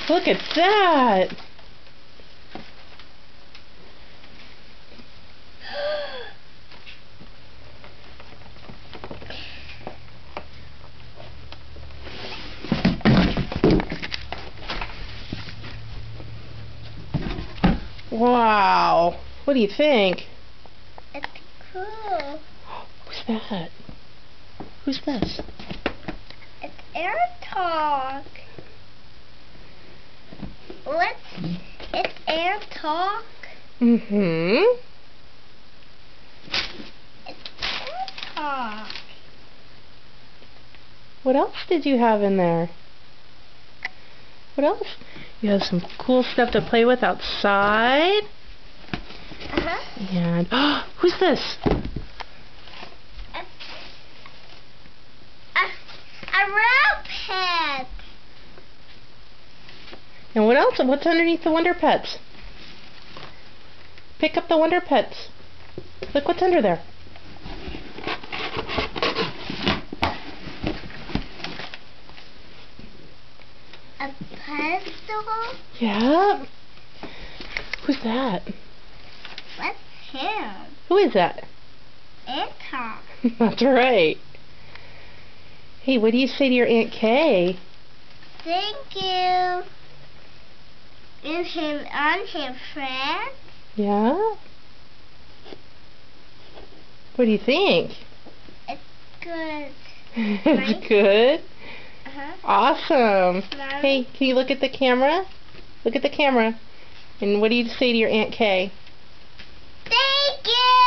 Look at that! Wow! What do you think? It's cool. Who's that? Who's this? It's Air Talk. It's Air Talk. Mm-hmm. It's Air Talk. What else did you have in there? What else? You have some cool stuff to play with outside. Uh-huh. And who's this? A real pet. And what else? What's underneath the Wonder Pets? Pick up the Wonder Pets. Look what's under there. A pencil? Yeah. Who's that? What's him? Who is that? Air Talk. That's right. Hey, what do you say to your Aunt Kay? Thank you. And him friend. Yeah? What do you think? It's good. It's good? Uh-huh. Awesome. Mommy? Hey, can you look at the camera? Look at the camera. And what do you say to your Aunt Kay? Thank you.